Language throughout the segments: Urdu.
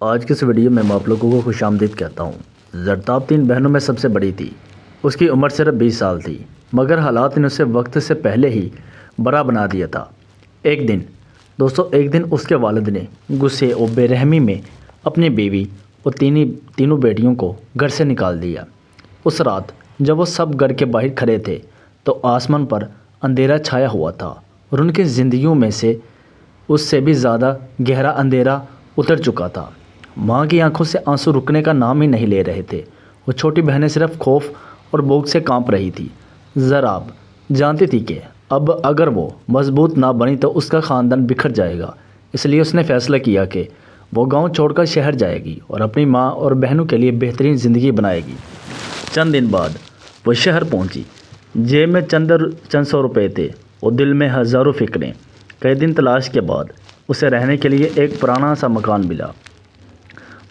آج کی اس ویڈیو میں آپ لوگوں کو خوش آمدید کہتا ہوں۔ زرتاب 3 بہنوں میں سب سے بڑی تھی۔ اس کی عمر صرف 20 سال تھی، مگر حالات نے اسے وقت سے پہلے ہی بڑا بنا دیا تھا۔ ایک دن اس کے والد نے غصے اور بے رحمی میں اپنی بیوی اور تینوں بیٹیوں کو گھر سے نکال دیا۔ اس رات جب وہ سب گھر کے باہر کھڑے تھے تو آسمان پر اندھیرا چھایا ہوا تھا اور ان کی زندگیوں میں سے اس سے بھی زیادہ گہرا اندھیرا اتر چکا تھا۔ ماں کی آنکھوں سے آنسو رکنے کا نام ہی نہیں لے رہے تھے۔ وہ چھوٹی بہنیں صرف خوف اور بھوک سے کانپ رہی تھی۔ زراب جانتی تھی کہ اب اگر وہ مضبوط نہ بنی تو اس کا خاندان بکھر جائے گا، اس لیے اس نے فیصلہ کیا کہ وہ گاؤں چھوڑ کر شہر جائے گی اور اپنی ماں اور بہنوں کے لیے بہترین زندگی بنائے گی۔ چند دن بعد وہ شہر پہنچی۔ جیب میں چند سو روپے تھے اور دل میں ہزاروں فکریں۔ کئی دن تلاش کے بعد اسے رہنے کے لیے ایک پرانا سا مکان ملا۔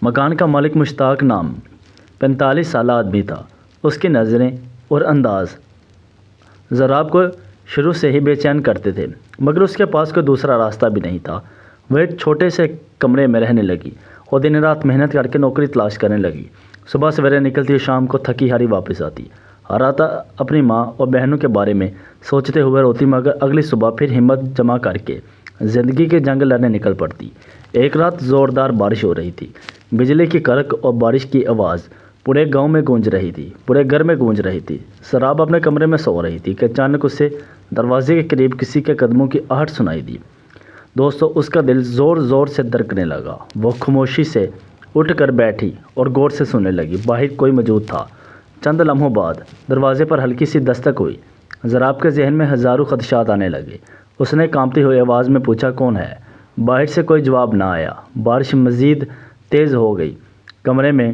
مکان کا مالک مشتاق نام 45 سالہ آدمی تھا۔ اس کی نظریں اور انداز زراب کو شروع سے ہی بے چین کرتے تھے، مگر اس کے پاس کوئی دوسرا راستہ بھی نہیں تھا۔ وہ ایک چھوٹے سے کمرے میں رہنے لگی اور دن رات محنت کر کے نوکری تلاش کرنے لگی۔ صبح سویرے نکلتی اور شام کو تھکی ہاری واپس آتی۔ ہر رات اپنی ماں اور بہنوں کے بارے میں سوچتے ہوئے روتی، مگر اگلی صبح پھر ہمت جمع کر کے زندگی کے جنگ لڑنے نکل پڑتی۔ ایک رات زوردار بارش ہو رہی تھی۔ بجلی کی کڑک اور بارش کی آواز پورے گاؤں میں گونج رہی تھی، پورے گھر میں گونج رہی تھی۔ زراب اپنے کمرے میں سو رہی تھی کہ اچانک اسے دروازے کے قریب کسی کے قدموں کی آہٹ سنائی دی۔ اس کا دل زور زور سے دھڑکنے لگا۔ وہ خاموشی سے اٹھ کر بیٹھی اور غور سے سننے لگی۔ باہر کوئی موجود تھا۔ چند لمحوں بعد دروازے پر ہلکی سی دستک ہوئی۔ زراب کے ذہن میں ہزاروں خدشات آنے لگے۔ اس نے کانپتی ہوئی آواز میں پوچھا، کون ہے؟ باہر سے کوئی جواب نہ آیا۔ بارش مزید تیز ہو گئی۔ کمرے میں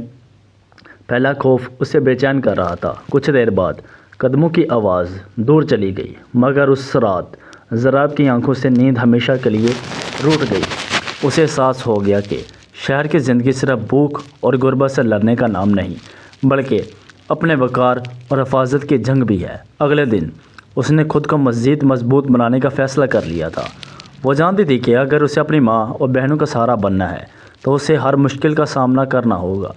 پھیلا خوف اسے بے چین کر رہا تھا۔ کچھ دیر بعد قدموں کی آواز دور چلی گئی، مگر اس رات زراب کی آنکھوں سے نیند ہمیشہ کے لیے روٹھ گئی۔ اسے احساس ہو گیا کہ شہر کی زندگی صرف بھوک اور غربت سے لڑنے کا نام نہیں، بلکہ اپنے وقار اور حفاظت کی جنگ بھی ہے۔ اگلے دن اس نے خود کو مزید مضبوط بنانے کا فیصلہ کر لیا تھا۔ وہ جانتی تھی کہ اگر اسے اپنی ماں اور بہنوں کا سہارا بننا ہے تو اسے ہر مشکل کا سامنا کرنا ہوگا۔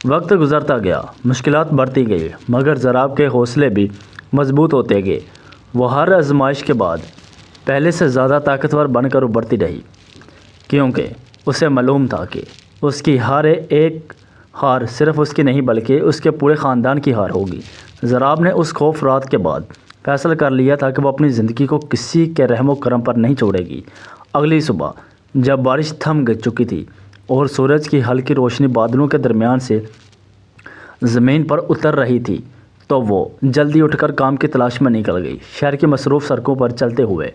وقت گزرتا گیا، مشکلات بڑھتی گئی، مگر زراب کے حوصلے بھی مضبوط ہوتے گئے۔ وہ ہر آزمائش کے بعد پہلے سے زیادہ طاقتور بن کر ابھرتی رہی، کیونکہ اسے معلوم تھا کہ اس کی ہر ایک ہار صرف اس کی نہیں بلکہ اس کے پورے خاندان کی ہار ہوگی۔ زراب نے اس خوف رات کے بعد فیصلہ کر لیا تھا کہ وہ اپنی زندگی کو کسی کے رحم و کرم پر نہیں چھوڑے گی۔ اگلی صبح جب بارش تھم چکی تھی اور سورج کی ہلکی روشنی بادلوں کے درمیان سے زمین پر اتر رہی تھی تو وہ جلدی اٹھ کر کام کی تلاش میں نکل گئی۔ شہر کی مصروف سڑکوں پر چلتے ہوئے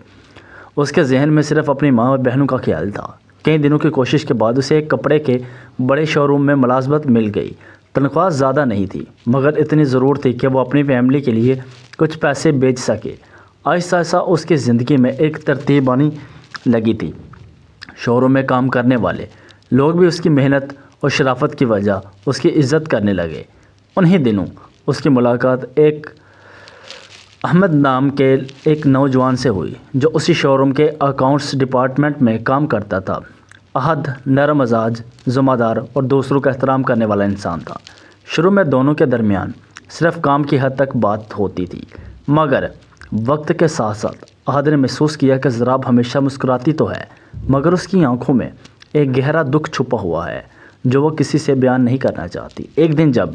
اس کے ذہن میں صرف اپنی ماں اور بہنوں کا خیال تھا۔ کئی دنوں کی کوشش کے بعد اسے ایک کپڑے کے بڑے شو روم میں ملازمت مل گئی۔ تنخواہ زیادہ نہیں تھی، مگر اتنی ضرور تھی کہ وہ اپنی فیملی کے لیے کچھ پیسے بیچ سکے۔ آہستہ آہستہ اس کی زندگی میں ایک ترتیب آنے لگی تھی۔ شو روم میں کام کرنے والے لوگ بھی اس کی محنت اور شرافت کی وجہ اس کی عزت کرنے لگے۔ انہی دنوں اس کی ملاقات ایک احمد نام کے ایک نوجوان سے ہوئی جو اسی شو روم کے اکاؤنٹس ڈپارٹمنٹ میں کام کرتا تھا۔ احد نرم مزاج، ذمہ دار اور دوسروں کا احترام کرنے والا انسان تھا۔ شروع میں دونوں کے درمیان صرف کام کی حد تک بات ہوتی تھی، مگر وقت کے ساتھ ساتھ احد نے محسوس کیا کہ زراب ہمیشہ مسکراتی تو ہے، مگر اس کی آنکھوں میں ایک گہرا دکھ چھپا ہوا ہے جو وہ کسی سے بیان نہیں کرنا چاہتی۔ ایک دن جب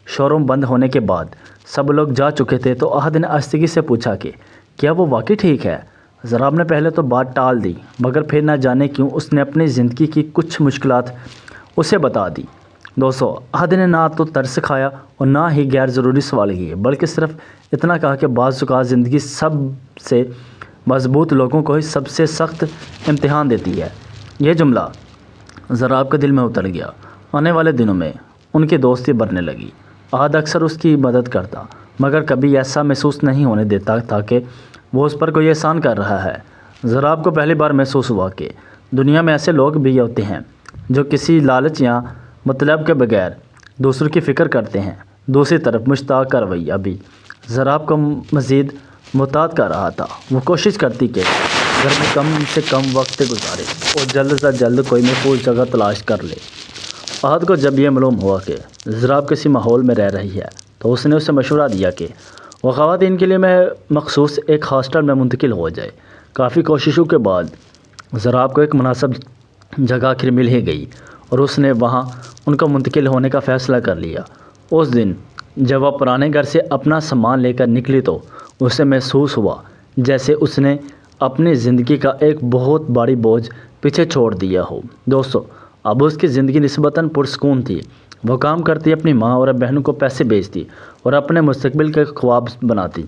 شو روم بند ہونے کے بعد سب لوگ جا چکے تھے تو احد نے آہستگی سے پوچھا کہ کیا وہ واقعی ٹھیک ہے؟ زراب نے پہلے تو بات ٹال دی، مگر پھر نہ جانے کیوں اس نے اپنی زندگی کی کچھ مشکلات اسے بتا دی۔ احد نے نہ تو ترس کھایا اور نہ ہی غیر ضروری سوال کیے، بلکہ صرف اتنا کہا کہ بعض اوقات زندگی سب سے مضبوط لوگوں کو ہی سب سے سخت امتحان دیتی ہے۔ یہ جملہ زراب کے دل میں اتر گیا۔ آنے والے دنوں میں ان کی دوستی بڑھنے لگی۔ احد اکثر اس کی مدد کرتا، مگر کبھی ایسا محسوس نہیں ہونے دیتا تھا کہ وہ اس پر کوئی احسان کر رہا ہے۔ زراب کو پہلی بار محسوس ہوا کہ دنیا میں ایسے لوگ بھی ہوتے ہیں جو کسی لالچ یا مطلب کے بغیر دوسروں کی فکر کرتے ہیں۔ دوسری طرف مشتاق کا رویہ بھی زراب کو مزید محتاط کر رہا تھا۔ وہ کوشش کرتی کہ گھر میں کم سے کم وقت گزارے اور جلد سے جلد کوئی محفوظ جگہ تلاش کر لے۔ احد کو جب یہ معلوم ہوا کہ ضراب کسی ماحول میں رہ رہی ہے تو اس نے اسے مشورہ دیا کہ وہ خواتین کے لیے مخصوص ایک ہاسٹل میں منتقل ہو جائے۔ کافی کوششوں کے بعد ضراب کو ایک مناسب جگہ آخر مل ہی گئی اور اس نے وہاں ان کو منتقل ہونے کا فیصلہ کر لیا۔ اس دن جب وہ پرانے گھر سے اپنا سامان لے کر نکلی تو اسے محسوس ہوا جیسے اس نے اپنی زندگی کا ایک بہت بڑی بوجھ پیچھے چھوڑ دیا ہو۔ دوستو، اب اس کی زندگی نسبتاً پرسکون تھی۔ وہ کام کرتی، اپنی ماں اور بہنوں کو پیسے بھیجتی اور اپنے مستقبل کے خواب بناتی۔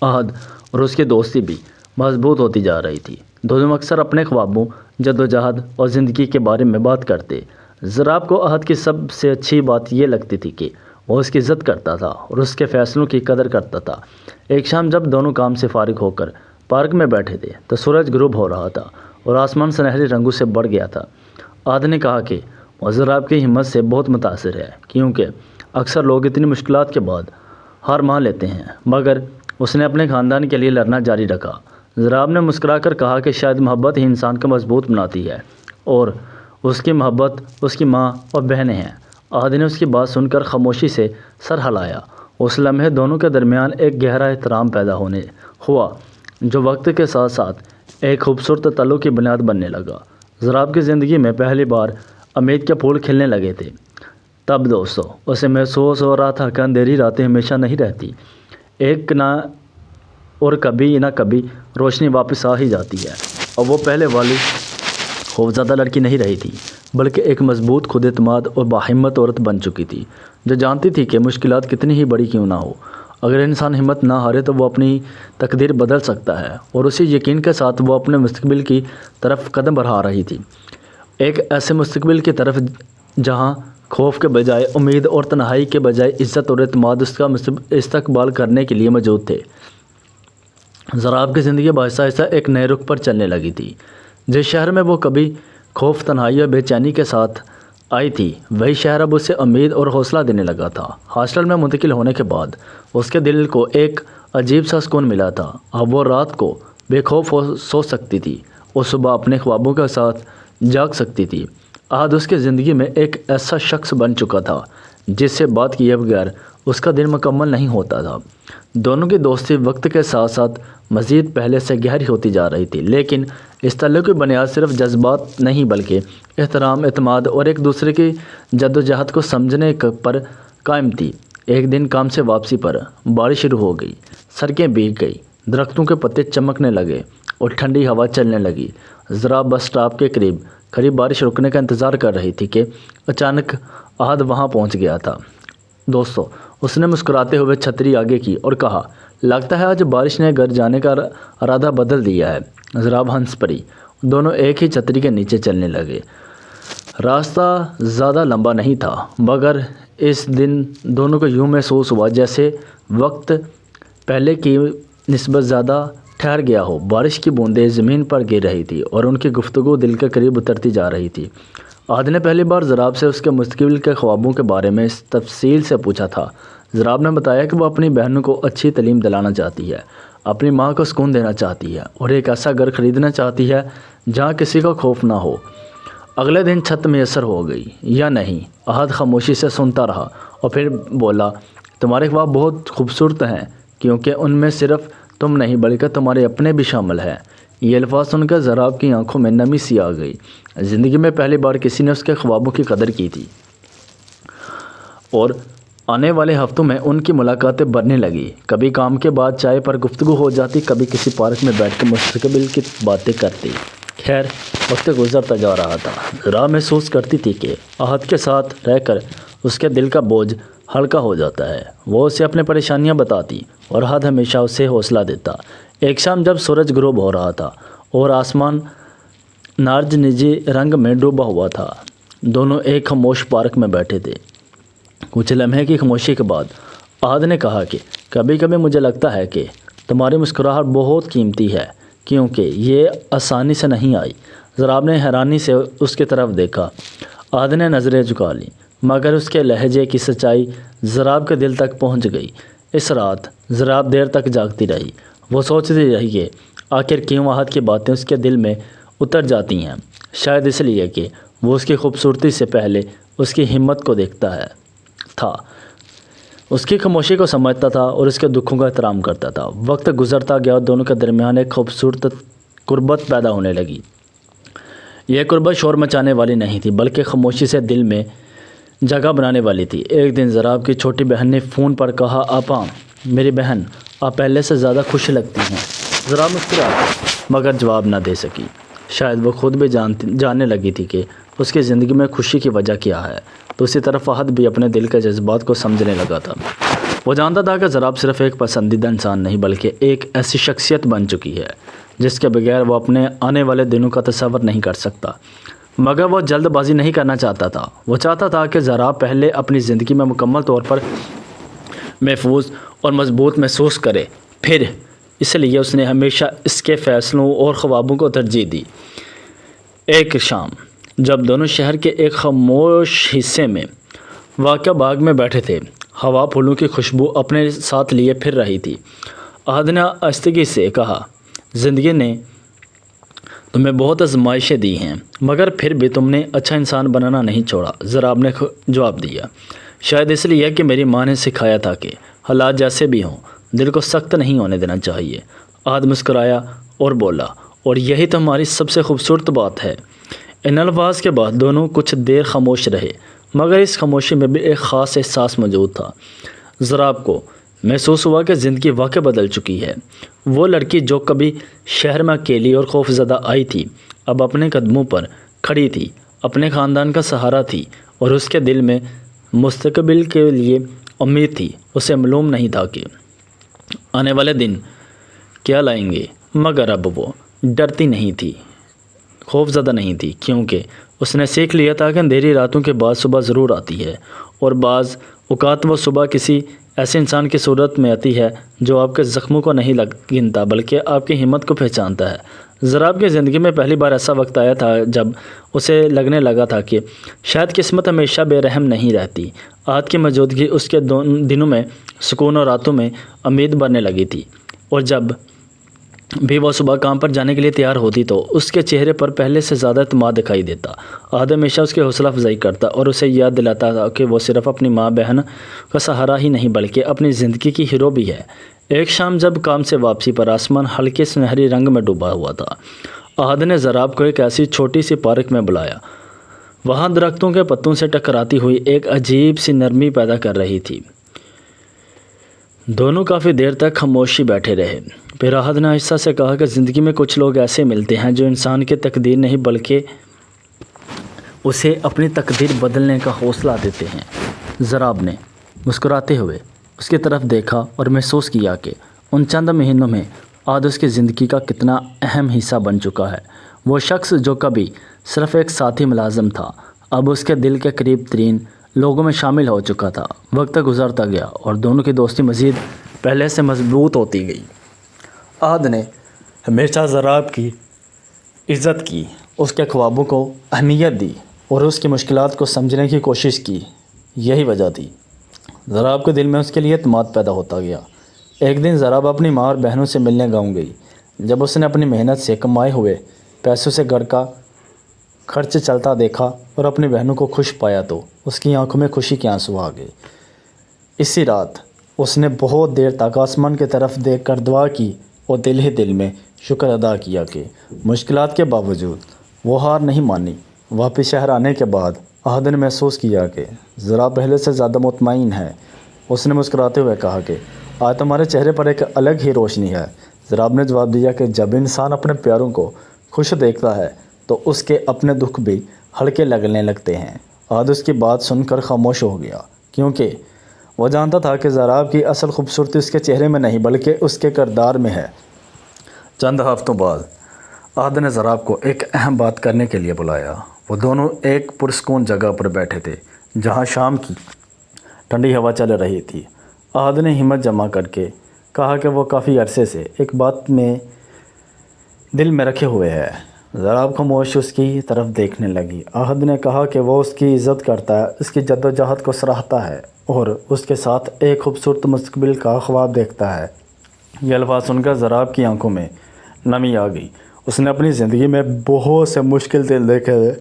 احد اور اس کی دوستی بھی مضبوط ہوتی جا رہی تھی۔ دونوں اکثر اپنے خوابوں، جدوجہد اور زندگی کے بارے میں بات کرتے۔ ضراب کو احد کی سب سے اچھی بات یہ لگتی تھی کہ وہ اس کی عزت کرتا تھا اور اس کے فیصلوں کی قدر کرتا تھا۔ ایک شام جب دونوں کام سے فارغ ہو کر پارک میں بیٹھے تھے تو سورج غروب ہو رہا تھا اور آسمان سنہری رنگوں سے بڑھ گیا تھا۔ احد نے کہا کہ وہ ضراب کی ہمت سے بہت متاثر ہے، کیونکہ اکثر لوگ اتنی مشکلات کے بعد ہار مان لیتے ہیں، مگر اس نے اپنے خاندان کے لیے لڑنا جاری رکھا۔ ضراب نے مسکرا کر کہا کہ شاید محبت ہی انسان کو مضبوط بناتی ہے اور اس کی محبت اس کی ماں اور بہنیں ہیں۔ احد نے اس کی بات سن کر خاموشی سے سر ہلایا۔ اس لمحے دونوں کے درمیان ایک گہرا احترام پیدا ہوا جو وقت کے ساتھ ساتھ ایک خوبصورت تعلق کی بنیاد بننے لگا۔ ضراب کی زندگی میں پہلی بار امید کے پھول کھلنے لگے تھے۔ تب دوستو اسے محسوس ہو رہا تھا کہ اندھیری راتیں ہمیشہ نہیں رہتی، ایک نہ اور کبھی نہ کبھی روشنی واپس آ ہی جاتی ہے۔ اور وہ پہلے والی خوفزدہ لڑکی نہیں رہی تھی، بلکہ ایک مضبوط، خود اعتماد اور باہمت عورت بن چکی تھی، جو جانتی تھی کہ مشکلات کتنی ہی بڑی کیوں نہ ہو، اگر انسان ہمت نہ ہارے تو وہ اپنی تقدیر بدل سکتا ہے۔ اور اسی یقین کے ساتھ وہ اپنے مستقبل کی طرف قدم بڑھا رہی تھی، ایک ایسے مستقبل کی طرف جہاں خوف کے بجائے امید اور تنہائی کے بجائے عزت اور اعتماد اس کا استقبال کرنے کے لیے موجود تھے۔ ضراب کی زندگی آہستہ آہستہ ایک نئے رخ پر چلنے لگی تھی۔ جس شہر میں وہ کبھی خوف، تنہائی اور بے چینی کے ساتھ آئی تھی، وہی شہر اب اسے امید اور حوصلہ دینے لگا تھا۔ ہاسٹل میں منتقل ہونے کے بعد اس کے دل کو ایک عجیب سا سکون ملا تھا۔ اب وہ رات کو بے خوف سو سکتی تھی اور صبح اپنے خوابوں کے ساتھ جاگ سکتی تھی۔ احد اس کی زندگی میں ایک ایسا شخص بن چکا تھا جس سے بات کیے بغیر اس کا دن مکمل نہیں ہوتا تھا۔ دونوں کی دوستی وقت کے ساتھ ساتھ مزید پہلے سے گہری ہوتی جا رہی تھی، لیکن اس تعلق کی بنیاد صرف جذبات نہیں بلکہ احترام، اعتماد اور ایک دوسرے کی جدوجہد کو سمجھنے پر قائم تھی۔ ایک دن کام سے واپسی پر بارش شروع ہو گئی، سڑکیں بھیگ گئی، درختوں کے پتے چمکنے لگے اور ٹھنڈی ہوا چلنے لگی۔ ضراب بس اسٹاپ کے قریب بارش رکنے کا انتظار کر رہی تھی کہ اچانک احد وہاں پہنچ گیا تھا۔ دوستو اس نے مسکراتے ہوئے چھتری آگے کی اور کہا، لگتا ہے آج بارش نے گھر جانے کا ارادہ بدل دیا ہے۔ ضراب ہنس پڑی، دونوں ایک ہی چھتری کے نیچے چلنے لگے۔ راستہ زیادہ لمبا نہیں تھا، مگر اس دن دونوں کو یوں محسوس ہوا جیسے وقت پہلے کی نسبت زیادہ ٹھہر گیا ہو۔ بارش کی بوندیں زمین پر گر رہی تھی اور ان کی گفتگو دل کے قریب اترتی جا رہی تھی۔ احد نے پہلی بار ضراب سے اس کے مستقبل کے خوابوں کے بارے میں اس تفصیل سے پوچھا تھا۔ ضراب نے بتایا کہ وہ اپنی بہنوں کو اچھی تعلیم دلانا چاہتی ہے، اپنی ماں کو سکون دینا چاہتی ہے اور ایک ایسا گھر خریدنا چاہتی ہے جہاں کسی کو خوف نہ ہو۔ اگلے دن چھت میسر ہو گئی یا نہیں، احد خاموشی سے سنتا رہا اور پھر بولا، تمہارے خواب بہت خوبصورت ہیں، کیونکہ ان میں صرف تم نہیں بلکہ تمہارے اپنے بھی شامل ہیں۔ یہ الفاظ سن کر ضراب کی آنکھوں میں نمی سی آ گئی۔ زندگی میں پہلی بار کسی نے اس کے خوابوں کی قدر کی تھی اور آنے والے ہفتوں میں ان کی ملاقاتیں بڑھنے لگی۔ کبھی کام کے بعد چائے پر گفتگو ہو جاتی، کبھی کسی پارک میں بیٹھ کر مستقبل کی باتیں کرتی۔ خیر وقت گزرتا جا رہا تھا۔ ضراب محسوس کرتی تھی کہ احد کے ساتھ رہ کر اس کے دل کا بوجھ ہلکا ہو جاتا ہے۔ وہ اسے اپنی پریشانیاں بتاتی اور احد ہمیشہ اسے حوصلہ دیتا۔ ایک شام جب سورج غروب ہو رہا تھا اور آسمان نارنجی رنگ میں ڈوبا ہوا تھا، دونوں ایک خاموش پارک میں بیٹھے تھے۔ کچھ لمحے کی خاموشی کے بعد احد نے کہا کہ کبھی کبھی مجھے لگتا ہے کہ تمہاری مسکراہٹ بہت قیمتی ہے، کیونکہ یہ آسانی سے نہیں آئی۔ ضراب نے حیرانی سے اس کی طرف دیکھا۔ احد نے نظریں جھکا لیں، مگر اس کے لہجے کی سچائی ضراب کے دل تک پہنچ گئی۔ اس رات ضراب دیر تک جاگتی رہی۔ وہ سوچتی رہی کہ آخر کیوں احد کی باتیں اس کے دل میں اتر جاتی ہیں۔ شاید اس لیے کہ وہ اس کی خوبصورتی سے پہلے اس کی ہمت کو دیکھتا تھا، اس کی خاموشی کو سمجھتا تھا اور اس کے دکھوں کا احترام کرتا تھا۔ وقت گزرتا گیا اور دونوں کے درمیان ایک خوبصورت قربت پیدا ہونے لگی۔ یہ قربت شور مچانے والی نہیں تھی بلکہ خاموشی سے دل میں جگہ بنانے والی تھی۔ ایک دن ضراب کی چھوٹی بہن نے فون پر کہا، آپا، میری بہن، آپ پہلے سے زیادہ خوش لگتی ہیں۔ ضراب مسکرایا مگر جواب نہ دے سکی۔ شاید وہ خود بھی جاننے لگی تھی کہ اس کی زندگی میں خوشی کی وجہ کیا ہے۔ دوسری طرف فہد بھی اپنے دل کے جذبات کو سمجھنے لگا تھا۔ وہ جانتا تھا کہ ضراب صرف ایک پسندیدہ انسان نہیں بلکہ ایک ایسی شخصیت بن چکی ہے جس کے بغیر وہ اپنے آنے والے دنوں کا تصور نہیں کر سکتا۔ مگر وہ جلد بازی نہیں کرنا چاہتا تھا۔ وہ چاہتا تھا کہ ضراب پہلے اپنی زندگی میں مکمل طور پر محفوظ اور مضبوط محسوس کرے، پھر اس لیے اس نے ہمیشہ اس کے فیصلوں اور خوابوں کو ترجیح دی۔ ایک شام جب دونوں شہر کے ایک خاموش حصے میں واقع باغ میں بیٹھے تھے، ہوا پھولوں کی خوشبو اپنے ساتھ لیے پھر رہی تھی۔ احد نے آہستگی سے کہا، زندگی نے تمہیں بہت آزمائشیں دی ہیں مگر پھر بھی تم نے اچھا انسان بنانا نہیں چھوڑا۔ ضراب نے جواب دیا، شاید اس لیے کہ میری ماں نے سکھایا تھا کہ حالات جیسے بھی ہوں دل کو سخت نہیں ہونے دینا چاہیے۔ احد مسکرایا اور بولا، اور یہی تو ہماری سب سے خوبصورت بات ہے۔ ان الفاظ کے بعد دونوں کچھ دیر خاموش رہے مگر اس خاموشی میں بھی ایک خاص احساس موجود تھا۔ ضراب کو محسوس ہوا کہ زندگی واقع بدل چکی ہے۔ وہ لڑکی جو کبھی شہر میں اکیلی اور خوف زدہ آئی تھی اب اپنے قدموں پر کھڑی تھی، اپنے خاندان کا سہارا تھی اور اس کے دل میں مستقبل کے لیے امید تھی۔ اسے معلوم نہیں تھا کہ آنے والے دن کیا لائیں گے مگر اب وہ ڈرتی نہیں تھی، خوف زدہ نہیں تھی، کیونکہ اس نے سیکھ لیا تھا کہ اندھیری راتوں کے بعد صبح ضرور آتی ہے اور بعض اوقات وہ صبح کسی ایسے انسان کی صورت میں آتی ہے جو آپ کے زخموں کو نہیں گنتا بلکہ آپ کی ہمت کو پہچانتا ہے۔ ضراب کی زندگی میں پہلی بار ایسا وقت آیا تھا جب اسے لگنے لگا تھا کہ شاید قسمت ہمیشہ بے رحم نہیں رہتی۔ احد کی موجودگی اس کے دنوں میں سکون اور راتوں میں امید بھرنے لگی تھی، اور جب بھی وہ صبح کام پر جانے کے لیے تیار ہوتی تو اس کے چہرے پر پہلے سے زیادہ اعتماد دکھائی دیتا۔ احد ہمیشہ اس کی حوصلہ افزائی کرتا اور اسے یاد دلاتا تھا کہ وہ صرف اپنی ماں بہن کا سہارا ہی نہیں بلکہ اپنی زندگی کی ہیرو بھی ہے۔ ایک شام جب کام سے واپسی پر آسمان ہلکے سنہری رنگ میں ڈوبا ہوا تھا، احد نے ضراب کو ایک ایسی چھوٹی سی پارک میں بلایا۔ وہاں درختوں کے پتوں سے ٹکراتی ہوئی ایک عجیب سی نرمی پیدا کر رہی تھی۔ دونوں کافی دیر تک خاموشی بیٹھے رہے، پھر احد نے آہستہ سے کہا کہ زندگی میں کچھ لوگ ایسے ملتے ہیں جو انسان کی تقدیر نہیں بلکہ اسے اپنی تقدیر بدلنے کا حوصلہ دیتے ہیں۔ ضراب نے مسکراتے ہوئے اس کی طرف دیکھا اور محسوس کیا کہ ان چند مہینوں میں احد اس کی زندگی کا کتنا اہم حصہ بن چکا ہے۔ وہ شخص جو کبھی صرف ایک ساتھی ملازم تھا اب اس کے دل کے قریب ترین لوگوں میں شامل ہو چکا تھا۔ وقت گزرتا گیا اور دونوں کی دوستی مزید پہلے سے مضبوط ہوتی گئی۔ احد نے ہمیشہ ضراب کی عزت کی، اس کے خوابوں کو اہمیت دی اور اس کی مشکلات کو سمجھنے کی کوشش کی۔ یہی وجہ تھی ضراب کے دل میں اس کے لیے اعتماد پیدا ہوتا گیا۔ ایک دن ضراب اپنی ماں اور بہنوں سے ملنے گاؤں گئی۔ جب اس نے اپنی محنت سے کمائے ہوئے پیسوں سے گھر کا خرچ چلتا دیکھا اور اپنی بہنوں کو خوش پایا تو اس کی آنکھوں میں خوشی کے آنسو آ گئے۔ اسی رات اس نے بہت دیر تک آسمان کی طرف دیکھ کر دعا کی اور دل ہی دل میں شکر ادا کیا کہ مشکلات کے باوجود وہ ہار نہیں مانی۔ واپس شہر آنے کے بعد احد نے محسوس کیا کہ ضراب پہلے سے زیادہ مطمئن ہے۔ اس نے مسکراتے ہوئے کہا کہ آج تمہارے چہرے پر ایک الگ ہی روشنی ہے۔ ضراب نے جواب دیا کہ جب انسان اپنے پیاروں کو خوش دیکھتا ہے تو اس کے اپنے دکھ بھی ہلکے لگنے لگتے ہیں۔ احد اس کی بات سن کر خاموش ہو گیا، کیونکہ وہ جانتا تھا کہ ضراب کی اصل خوبصورتی اس کے چہرے میں نہیں بلکہ اس کے کردار میں ہے۔ چند ہفتوں بعد احد نے ضراب کو ایک اہم بات کرنے کے لیے بلایا۔ وہ دونوں ایک پرسکون جگہ پر بیٹھے تھے جہاں شام کی ٹھنڈی ہوا چل رہی تھی۔ احد نے ہمت جمع کر کے کہا کہ وہ کافی عرصے سے ایک بات میں دل میں رکھے ہوئے ہے۔ ضراب خاموش اس کی طرف دیکھنے لگی۔ احد نے کہا کہ وہ اس کی عزت کرتا ہے، اس کی جدوجہد کو سراہتا ہے اور اس کے ساتھ ایک خوبصورت مستقبل کا خواب دیکھتا ہے۔ یہ الفاظ سن کر ضراب کی آنکھوں میں نمی آ گئی۔ اس نے اپنی زندگی میں بہت سے مشکل دن دیکھے تھے